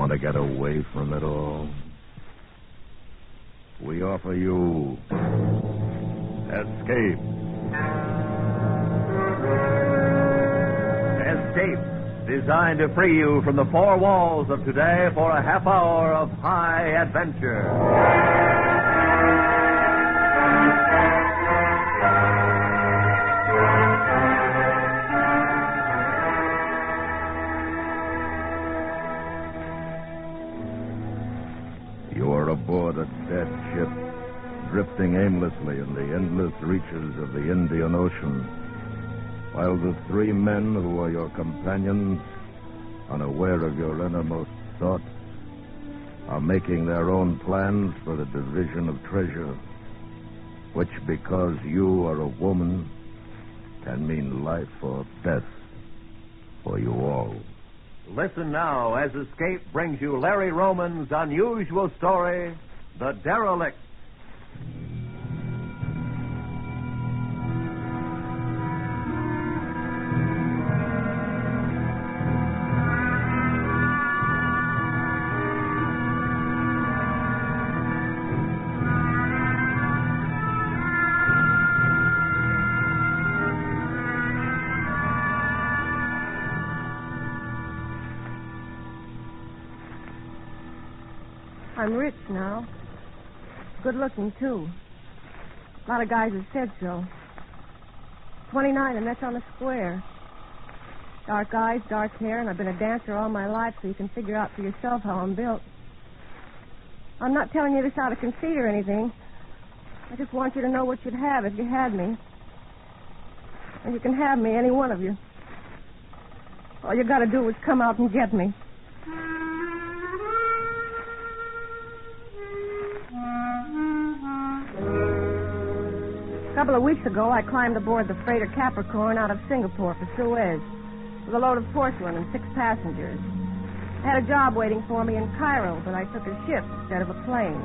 Want to get away from it all? We offer you escape. Escape, designed to free you from the four walls of today for a half hour of high adventure. Aboard a dead ship, drifting aimlessly in the endless reaches of the Indian Ocean, while the three men who are your companions, unaware of your innermost thoughts, are making their own plans for the division of treasure, which, because you are a woman, can mean life or death for you all. Listen now as Escape brings you Larry Roman's unusual story, The Derelict. I'm rich now. Good looking, too. A lot of guys have said so. 29, and that's on the square. Dark eyes, dark hair, and I've been a dancer all my life, so you can figure out for yourself how I'm built. I'm not telling you this out of conceit or anything. I just want you to know what you'd have if you had me. And you can have me, any one of you. All you got to do is come out and get me. A couple of weeks ago, I climbed aboard the freighter Capricorn out of Singapore for Suez with a load of porcelain and 6 passengers. I had a job waiting for me in Cairo, but I took a ship instead of a plane.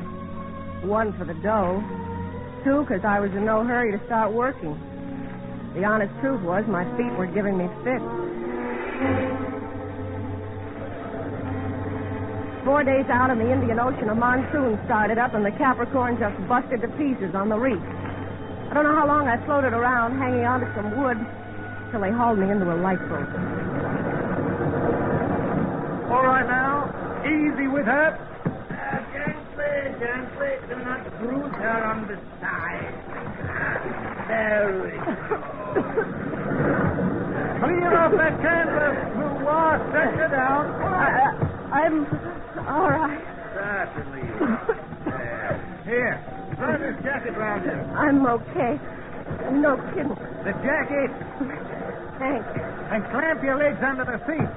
1, for the dough. 2, because I was in no hurry to start working. The honest truth was my feet were giving me fits. 4 days out in the Indian Ocean, a monsoon started up, and the Capricorn just busted to pieces on the reef. I don't know how long I floated around, hanging onto some wood, till they hauled me into a lifeboat. All right now, easy with her. Gently, do not bruise her on the side. There we go. Clear off that canvas, Blue War. Set you down. I'm all right. Certainly. Here, throw this jacket round you. I'm okay. No kidding. The jacket. Thanks. And clamp your legs under the seat.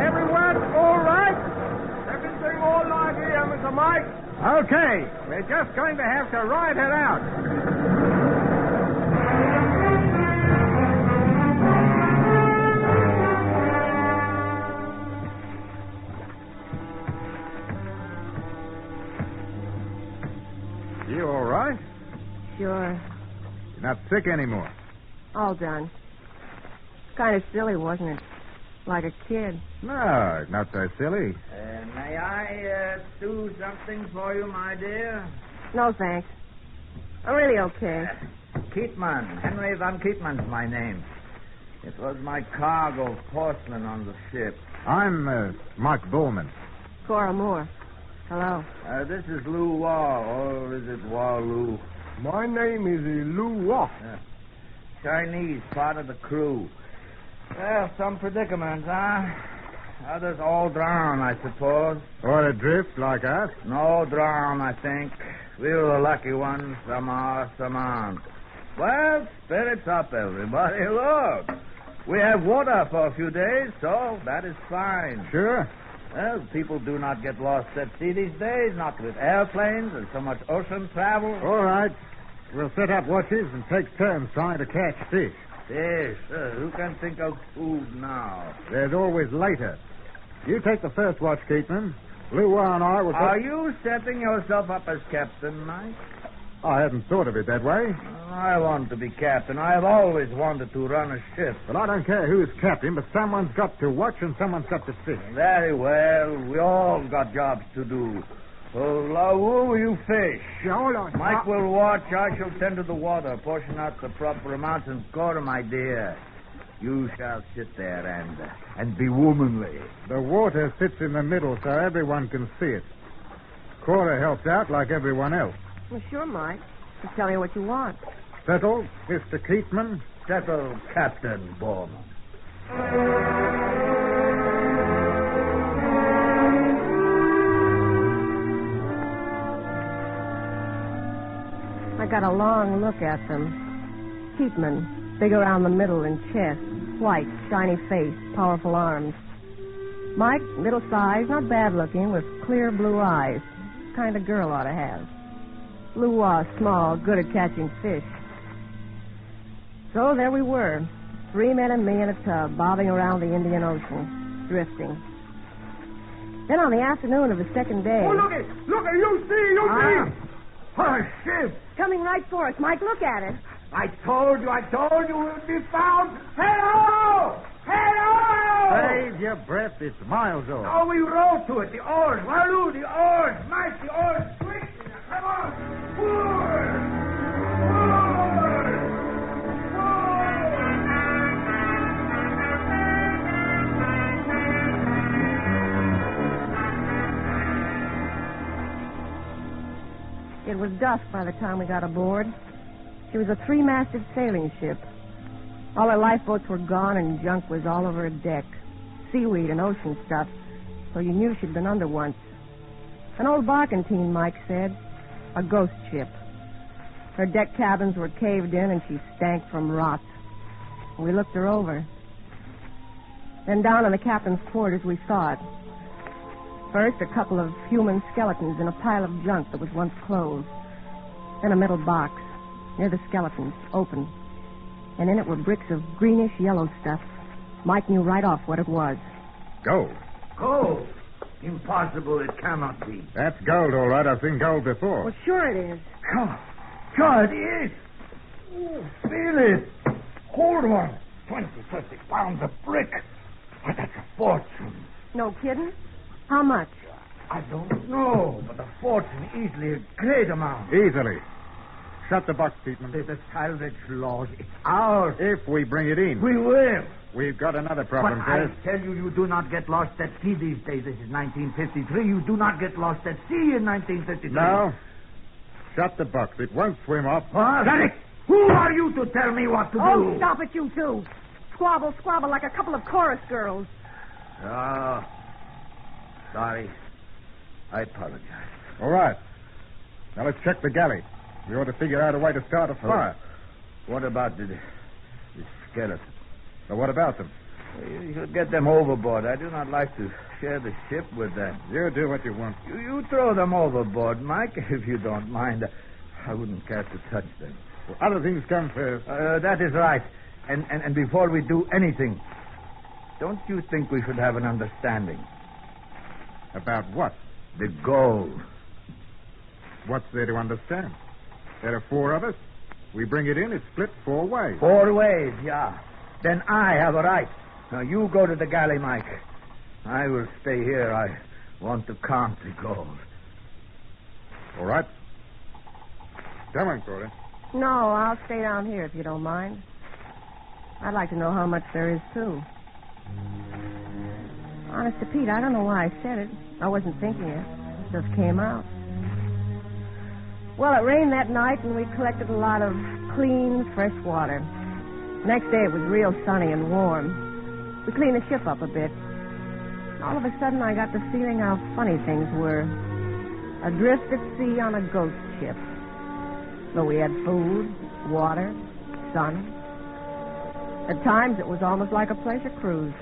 Everyone all right? Everything all right here, Mr. Mike? Okay. We're just going to have to ride it out. You all right? Sure. You're not sick anymore. All done. Kind of silly, wasn't it? Like a kid. No, not so silly. May I do something for you, my dear? No, thanks. I'm really okay. Keatman. Henry van Keatman's my name. It was my cargo of porcelain on the ship. I'm Mark Bullman. Cora Moore. Hello. This is Lou Wall, or is it Wall Lou? My name is Lou Wall. Chinese, part of the crew. Well, some predicaments, huh? Others all drown, I suppose. Or adrift like us? No drown, I think. We're the lucky ones. Some are, some aren't. Well, spirits up, everybody. Look. We have water for a few days, so that is fine. Sure. Well, people do not get lost at sea these days, not with airplanes and so much ocean travel. All right. We'll set up watches and take turns trying to catch fish. Fish? Who can think of food now? There's always later. You take the first watch, Keatman. Lou and I will... Are you setting yourself up as captain, Mike? I hadn't thought of it that way. I want to be captain. I've always wanted to run a ship. Well, I don't care who's captain, but someone's got to watch and someone's got to fish. Very well. We all got jobs to do. So, Lawu, you fish. Yeah, hold on. Mike will watch. I shall tend to the water, portion out the proper amounts, and Cora, my dear, you shall sit there and be womanly. The water sits in the middle so everyone can see it. Cora helps out like everyone else. Well, sure, Mike. Just tell me what you want. Settled, Mr. Keatman? Settle, Captain Bowman. I got a long look at them. Keatman, big around the middle and chest, white, shiny face, powerful arms. Mike, middle size, not bad looking, with clear blue eyes. Kind of girl ought to have. Lou was small, good at catching fish. So there we were, 3 men and me in a tub, bobbing around the Indian Ocean, drifting. Then on the afternoon of the second day... Oh, look at you see. Oh, ship. Coming right for us, Mike, look at it. I told you we'll be found. Hello! Save your breath, it's miles off. Oh, we rowed to it. The oars. Waloo, the oars. Mike, the oars. Quick. Come on. Forward. It was dusk by the time we got aboard. She was a 3-masted sailing ship. All her lifeboats were gone and junk was all over her deck. Seaweed and ocean stuff, so you knew she'd been under once. An old barkentine, Mike said. A ghost ship. Her deck cabins were caved in and she stank from rot. We looked her over. Then down in the captain's quarters we saw it. First, a couple of human skeletons in a pile of junk that was once closed. Then a metal box, near the skeletons, open. And in it were bricks of greenish yellow stuff. Mike knew right off what it was. Gold. Gold? Impossible, it cannot be. That's gold, all right. I've seen gold before. Well, sure it is. Sure it is. Oh, feel it. Hold one. 20, 30 pounds of brick. Why, that's a fortune. No kidding? How much? I don't know, but a fortune, easily a great amount. Easily. Shut the box, Keatman. The salvage laws, it's ours. If we bring it in. We will. We've got another problem, But I Chris. tell you, you do not get lost at sea these days. This is 1953. You do not get lost at sea in 1953. No. Shut the box. It won't swim off. Derelict, who are you to tell me what to do? Oh, stop it, you two. Squabble like a couple of chorus girls. Oh, sorry. I apologize. All right. Now let's check the galley. We ought to figure out a way to start a fire. What about the skeleton? So what about them? You should get them overboard. I do not like to share the ship with them. You do what you want. You throw them overboard, Mike, if you don't mind. I wouldn't care to touch them. Well, other things come first. That is right. And before we do anything, don't you think we should have an understanding? About what? The gold. What's there to understand? There are 4 of us. We bring it in, it's split 4 ways. 4 ways, yeah. Then I have a right. Now, you go to the galley, Mike. I will stay here. I want to count the gold. All right. Come on, Cora. No, I'll stay down here if you don't mind. I'd like to know how much there is, too. Honest to Pete, I don't know why I said it. I wasn't thinking it. It just came out. Well, it rained that night, and we collected a lot of clean, fresh water. Next day, it was real sunny and warm. We cleaned the ship up a bit. All of a sudden, I got the feeling how funny things were. Adrift at sea on a ghost ship. Though we had food, water, sun. At times, it was almost like a pleasure cruise.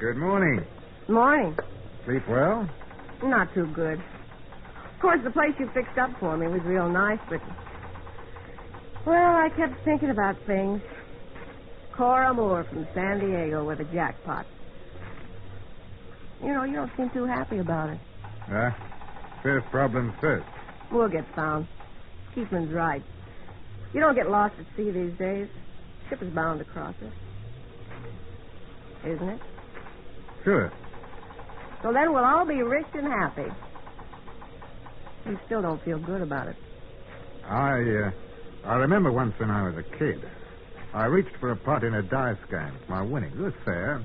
Good morning. Morning. Sleep well? Not too good. Of course, the place you fixed up for me was real nice, but... Well, I kept thinking about things. Cora Moore from San Diego with a jackpot. You know, you don't seem too happy about it. First problems first. We'll get found. Keithman's right. You don't get lost at sea these days. Ship is bound to cross it. Isn't it? Sure. So then we'll all be rich and happy. You still don't feel good about it. I remember once when I was a kid. I reached for a pot in a dice game. My winnings. It was fair.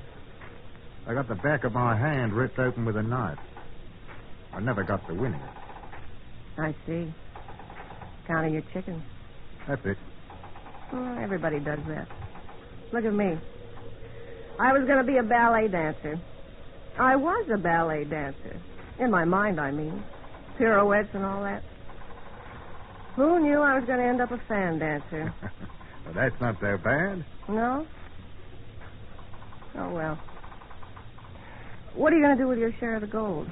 I got the back of my hand ripped open with a knife. I never got the winnings. I see. Counting your chickens. That's it. Well, everybody does that. Look at me. I was going to be a ballet dancer. I was a ballet dancer. In my mind, I mean. Pirouettes and all that. Who knew I was going to end up a fan dancer? Well, that's not so bad. No? Oh, well. What are you going to do with your share of the gold?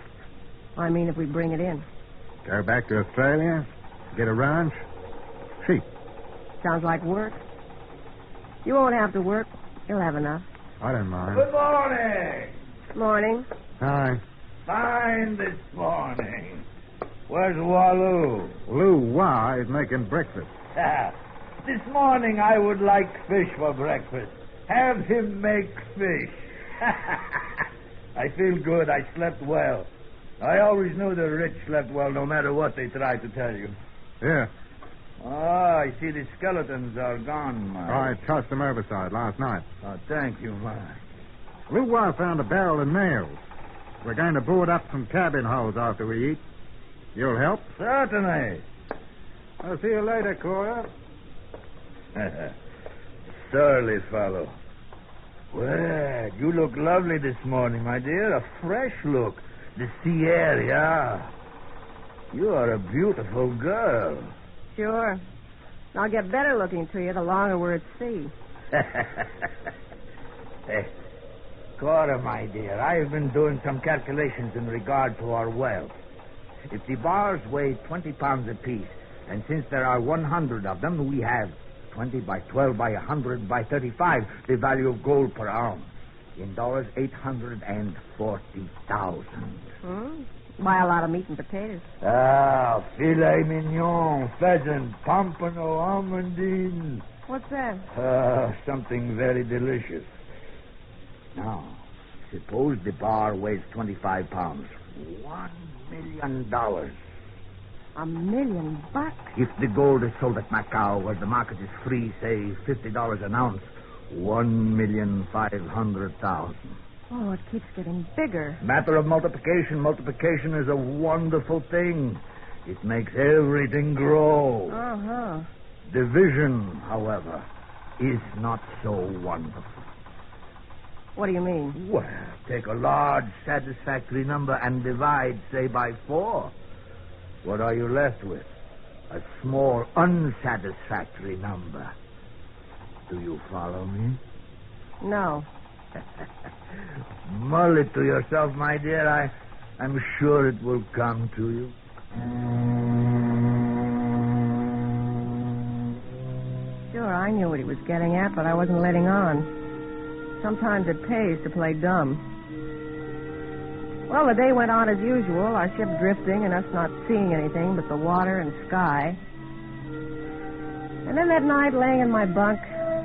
I mean, if we bring it in. Go back to Australia, get a ranch, sheep. Sounds like work. You won't have to work. You'll have enough. I don't mind. Good morning. Morning. Hi. Fine this morning. Where's Waloo? Lou Wah is making breakfast. This morning I would like fish for breakfast. Have him make fish. I feel good. I slept well. I always knew the rich slept well no matter what they tried to tell you. Yeah. Oh, I see the skeletons are gone, Mike. I tossed them overside last night. Oh, thank you, Mike. Lou Wah found a barrel of nails. We're going to board up some cabin holes after we eat. You'll help? Certainly. I'll see you later, Cora. Surly fellow. Well, you look lovely this morning, my dear. A fresh look. The sea air, yeah. You are a beautiful girl. Sure. I'll get better looking to you the longer we're at sea. Hey, Cora, my dear, I've been doing some calculations in regard to our wealth. If the bars weigh 20 pounds apiece, and since there are 100 of them, we have 20 by 12 by 100 by 35, the value of gold per ounce. In dollars, 840,000. Buy a lot of meat and potatoes. Ah, filet mignon, pheasant, pompano, almondine. What's that? Something very delicious. Now, suppose the bar weighs 25 pounds. $1 million. $1 million? If the gold is sold at Macau, where the market is free, say $50 an ounce, 1,500,000. Oh, it keeps getting bigger. Matter of multiplication. Multiplication is a wonderful thing. It makes everything grow. Uh-huh. Division, however, is not so wonderful. What do you mean? Well, take a large satisfactory number and divide, say, by 4. What are you left with? A small unsatisfactory number. Do you follow me? No. Mull it to yourself, my dear. I'm sure it will come to you. Sure, I knew what he was getting at, but I wasn't letting on. Sometimes it pays to play dumb. Well, the day went on as usual, our ship drifting and us not seeing anything but the water and sky. And then that night, laying in my bunk,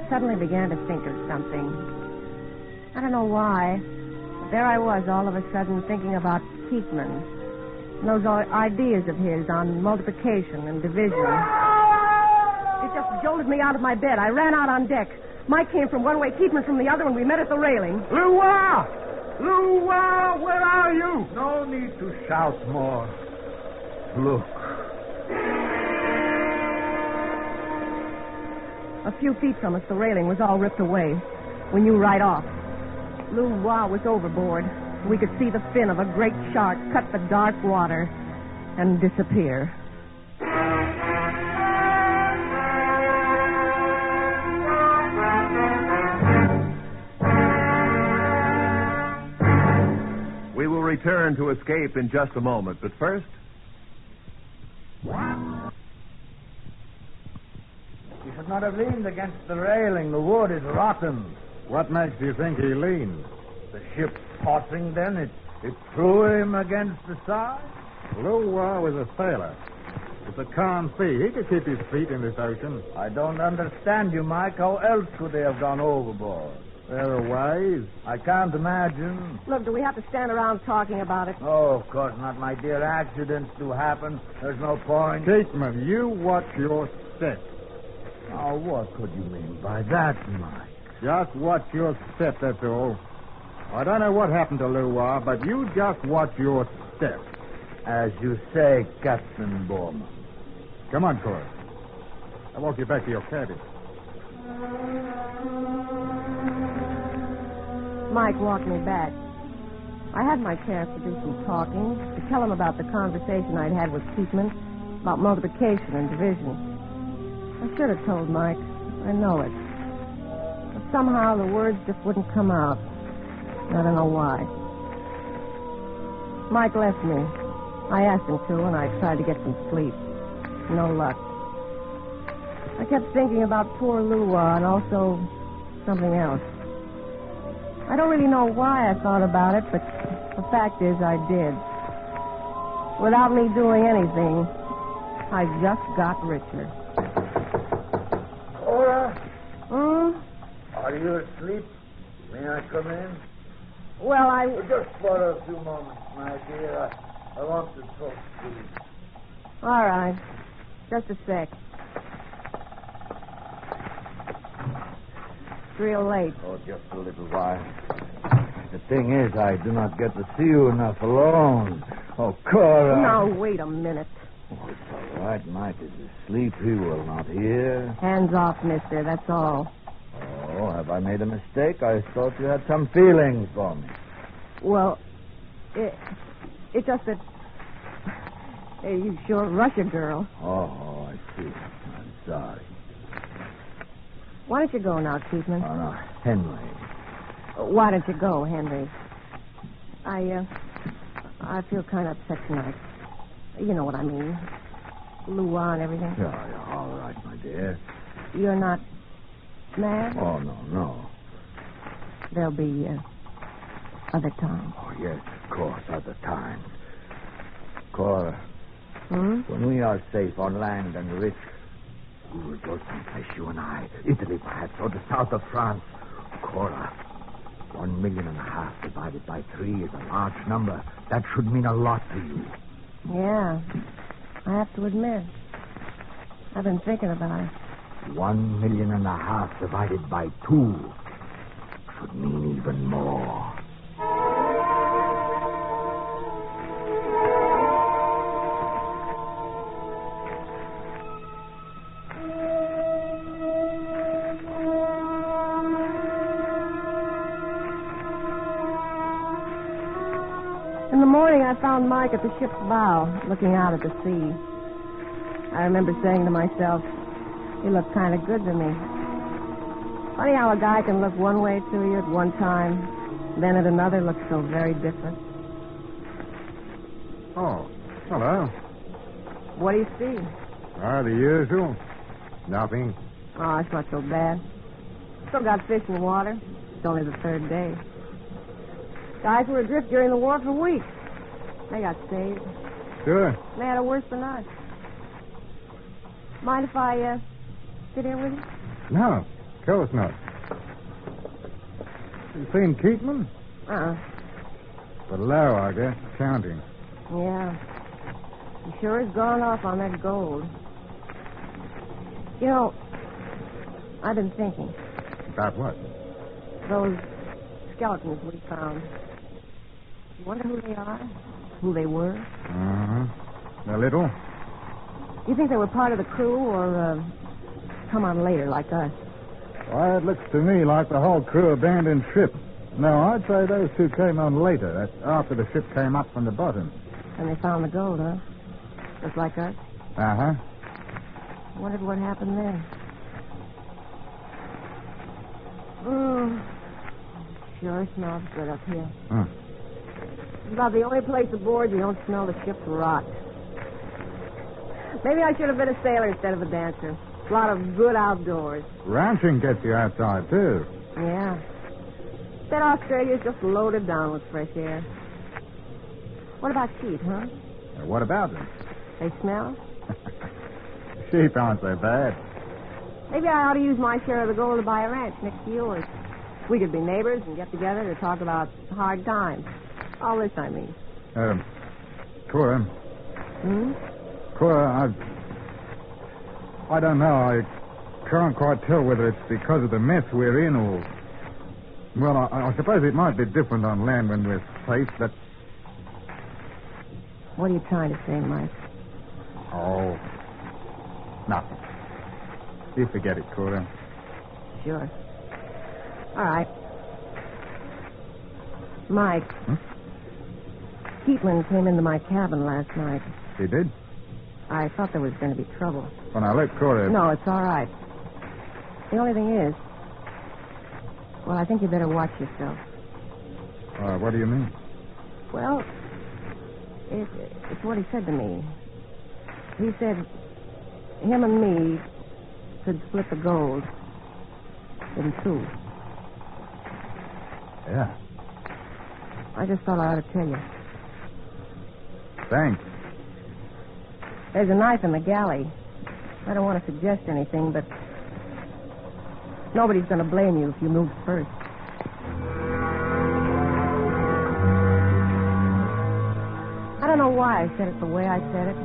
suddenly began to think of something. I don't know why, but there I was all of a sudden thinking about Keithman and those ideas of his on multiplication and division. It just jolted me out of my bed. I ran out on deck. Mike came from one way, Keithman from the other, and we met at the railing. Lou Wah! Lou Wah, where are you? No need to shout more. Look. A few feet from us, the railing was all ripped away. We knew right off. Lou Wah was overboard. We could see the fin of a great shark cut the dark water and disappear. We will return to Escape in just a moment, but first... You should not have leaned against the railing. The wood is rotten. What makes you think he leaned? The ship tossing then, it threw him against the side. Luwa was a sailor. It's a calm sea. He could keep his feet in this ocean. I don't understand you, Mike. How else could they have gone overboard? There are ways. I can't imagine. Look, do we have to stand around talking about it? Oh, of course not, my dear. Accidents do happen. There's no point. Gateman, you watch your step. Now, what could you mean by that, Mike? Just watch your step, that's all. I don't know what happened to Luwa, but you just watch your step. As you say, Captain Borman. Come on, Cora. I'll walk you back to your cabin. Mike walked me back. I had my chance to do some talking, to tell him about the conversation I'd had with Keatman, about multiplication and division. I should have told Mike. I know it. But somehow the words just wouldn't come out. I don't know why. Mike left me. I asked him to, and I tried to get some sleep. No luck. I kept thinking about poor Luwa and also something else. I don't really know why I thought about it, but the fact is I did. Without me doing anything, I just got richer. Cora? Hmm? Are you asleep? May I come in? Well, Just for a few moments, my dear. I want to talk to you. All right. Just a sec. It's real late. Oh, just a little while. The thing is, I do not get to see you enough alone. Oh, Cora. No, wait a minute. Oh, it's all right. Mike is asleep. He will not hear. Hands off, mister. That's all. Oh, have I made a mistake? I thought you had some feelings for me. Well, it's just that you sure rush a girl. Oh, I see. I'm sorry. Why don't you go now, Keatman? Oh, no. Henry. Why don't you go, Henry? I feel kind of upset tonight. You know what I mean. Luwa and everything. Yeah, all right, my dear. You're not mad? Oh, no. There'll be other times. Oh, yes, of course, other times. Cora, when we are safe on land and rich, we will go someplace, you and I. Italy, perhaps, or the south of France. Cora, 1.5 million divided by 3 is a large number. That should mean a lot to you. Yeah, I have to admit. I've been thinking about it. 1.5 million divided by 2 should mean even more. In the morning, I found Mike at the ship's bow, looking out at the sea. I remember saying to myself, he looked kind of good to me. Funny how a guy can look one way to you at one time, then at another look so very different. Oh, hello. What do you see? The usual. Nothing. Oh, it's not so bad. Still got fish in the water. It's only the 3rd day. Guys were adrift during the war for weeks. They got saved. Sure. They had it worse than us. Mind if I sit here with you? No, of course not. You seen Keatman? Below, I guess, counting. Yeah. He sure has gone off on that gold. You know, I've been thinking. About what? Those skeletons we found. You wonder who they are? Who they were? A little. You think they were part of the crew or come on later like us? Why, it looks to me like the whole crew abandoned ship. No, I'd say those 2 came on later. That's after the ship came up from the bottom. And they found the gold, huh? Just like us? Uh-huh. I wondered what happened then. Sure smells good up here. It's about the only place aboard you don't smell the ship's rot. Maybe I should have been a sailor instead of a dancer. A lot of good outdoors. Ranching gets you outside, too. Yeah. Bet Australia's just loaded down with fresh air. What about sheep, huh? What about them? They smell? Sheep aren't so bad. Maybe I ought to use my share of the gold to buy a ranch next to yours. We could be neighbors and get together to talk about hard times. All this, I mean. Cora. Hmm? Cora, I don't know. I can't quite tell whether it's because of the mess we're in or... Well, I suppose it might be different on land when we're safe, but... What are you trying to say, Mike? Oh, nothing. You forget it, Cora. Sure. All right. Mike. Keatman came into my cabin last night. He did? I thought there was going to be trouble. Well, now, let Cora... No, it's all right. The only thing is... Well, I think you better watch yourself. What do you mean? Well, it's what he said to me. He said him and me could split the gold in two. Yeah. I just thought I ought to tell you. Thanks. There's a knife in the galley. I don't want to suggest anything, but nobody's going to blame you if you move first. I don't know why I said it the way I said it.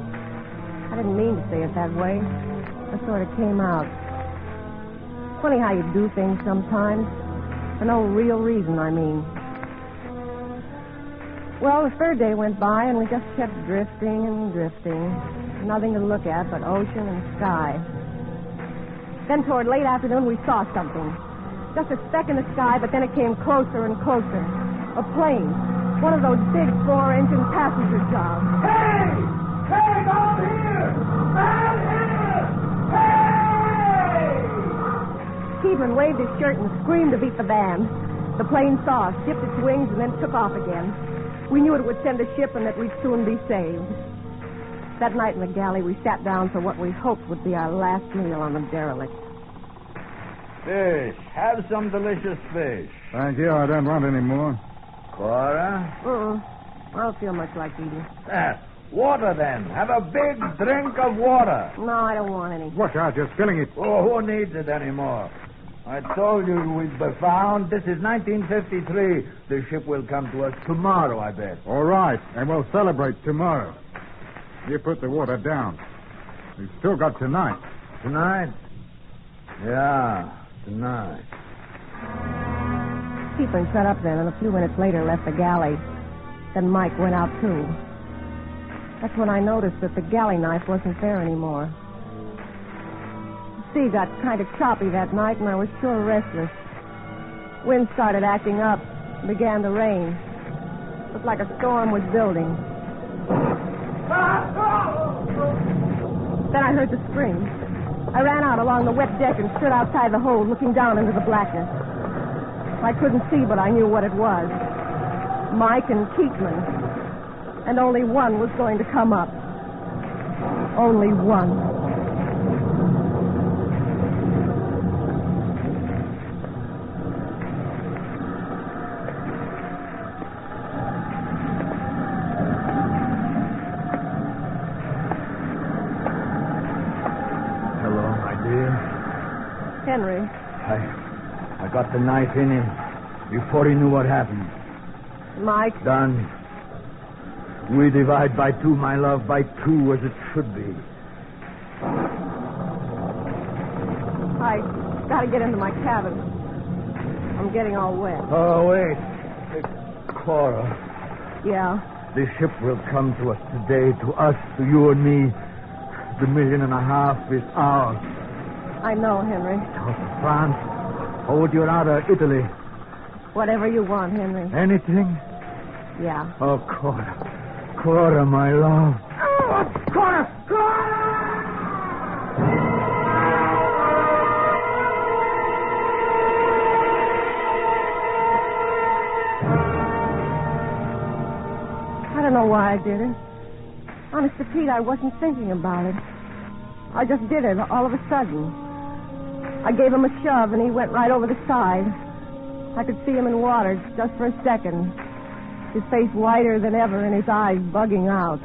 I didn't mean to say it that way. It sort of came out. Funny how you do things sometimes. For no real reason, I mean. Well, the third day went by, and we just kept drifting and drifting. Nothing to look at but ocean and sky. Then toward late afternoon, we saw something. Just a speck in the sky, but then it came closer and closer. A plane. One of those big 4-engine passenger jobs. Hey! Hey, down here! Down here! Hey! Keegan waved his shirt and screamed to beat the band. The plane saw us, dipped its wings, and then took off again. We knew it would send a ship and that we'd soon be saved. That night in the galley, we sat down for what we hoped would be our last meal on the Derelict. Fish. Have some delicious fish. Thank you. I don't want any more. Cora? I don't feel much like eating. Water, then. Have a big drink of water. No, I don't want any. Watch out. You're spilling it. Oh, who needs it anymore? I told you we'd be found. This is 1953. The ship will come to us tomorrow, I bet. All right. And we'll celebrate tomorrow. You put the water down. We've still got tonight. Tonight? Yeah, tonight. Keegan shut up then, and a few minutes later left the galley. Then Mike went out, too. That's when I noticed that the galley knife wasn't there anymore. The sea got kind of choppy that night, and I was sure restless. Wind started acting up. It began to rain. It looked like a storm was building. Then I heard the scream. I ran out along the wet deck and stood outside the hold, looking down into the blackness. I couldn't see, but I knew what it was. Mike and Keatman. And only one was going to come up. Only one. Henry. I got the knife in him before he knew what happened. Mike? Done. We divide by two, my love, by two as it should be. I gotta get into my cabin. I'm getting all wet. Oh, wait. Cora. Yeah? The ship will come to us today, to us, to you and me. The $1.5 million is ours. I know, Henry. France. Or would you rather Italy? Whatever you want, Henry. Anything? Yeah. Oh, Cora. Cora, my love. Oh, Cora! Cora! I don't know why I did it. Honest to Pete, I wasn't thinking about it. I just did it all of a sudden. I gave him a shove, and he went right over the side. I could see him in water just for a second. His face whiter than ever and his eyes bugging out.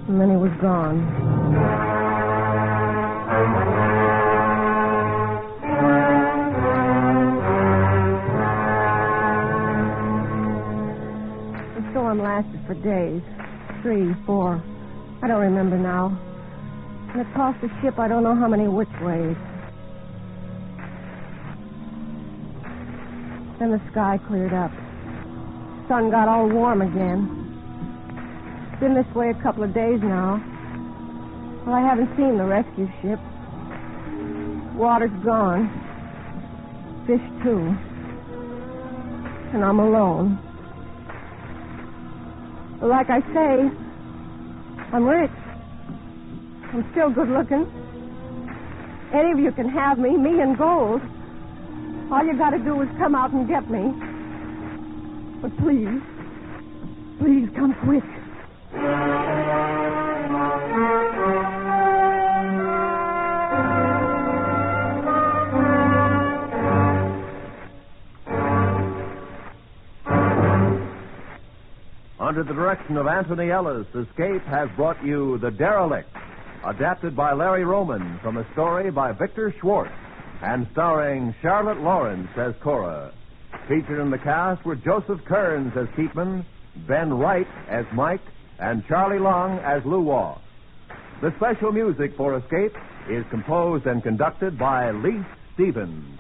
And then he was gone. The storm lasted for days. 3, 4. I don't remember now. And it tossed the ship I don't know how many which ways. Then the sky cleared up. Sun got all warm again. It's been this way a couple of days now. Well, I haven't seen the rescue ship. Water's gone. Fish, too. And I'm alone. But like I say, I'm rich. I'm still good looking. Any of you can have me in gold. All you got to do is come out and get me. But please, please come quick. Under the direction of Anthony Ellis, Escape has brought you The Derelict, adapted by Larry Roman from a story by Victor Schwartz and starring Charlotte Lawrence as Cora. Featured in the cast were Joseph Kearns as Keatman, Ben Wright as Mike, and Charlie Long as Lou Waugh. The special music for Escape is composed and conducted by Lee Stevens.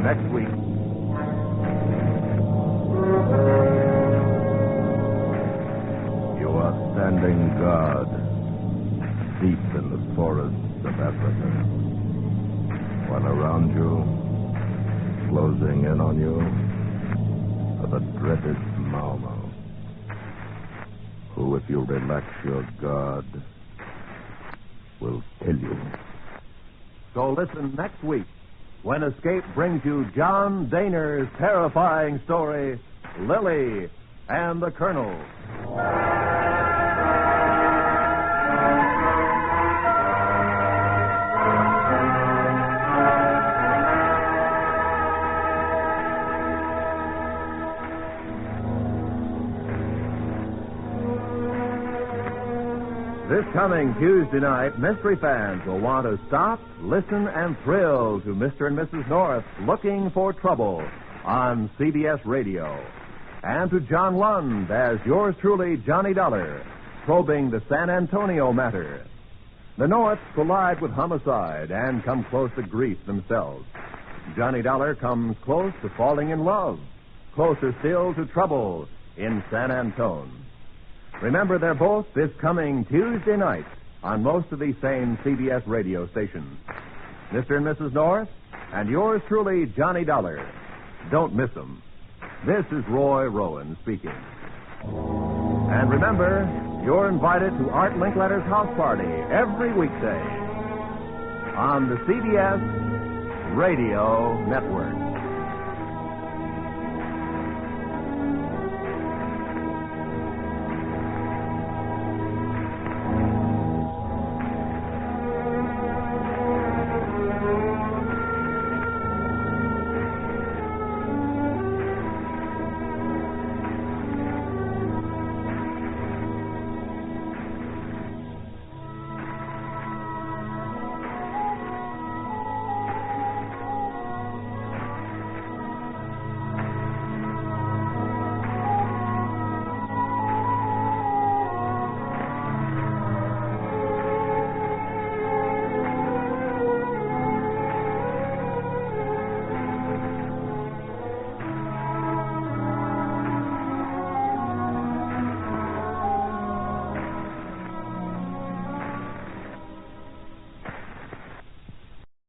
Next week. You are standing guard deep in the forests of Africa, while around you, closing in on you, are the dreaded Mau Mau, who, if you relax your guard, will kill you. So listen next week when Escape brings you John Dehner's terrifying story, Lily and the Colonel. This coming Tuesday night, mystery fans will want to stop, listen, and thrill to Mr. and Mrs. North Looking for Trouble on CBS Radio. And to John Lund as yours truly, Johnny Dollar, probing the San Antonio matter. The Norths collide with homicide and come close to grief themselves. Johnny Dollar comes close to falling in love, closer still to trouble in San Antone. Remember, they're both this coming Tuesday night on most of these same CBS radio stations. Mr. and Mrs. North, and yours truly, Johnny Dollar. Don't miss them. This is Roy Rowan speaking. And remember, you're invited to Art Linkletter's house party every weekday on the CBS Radio Network.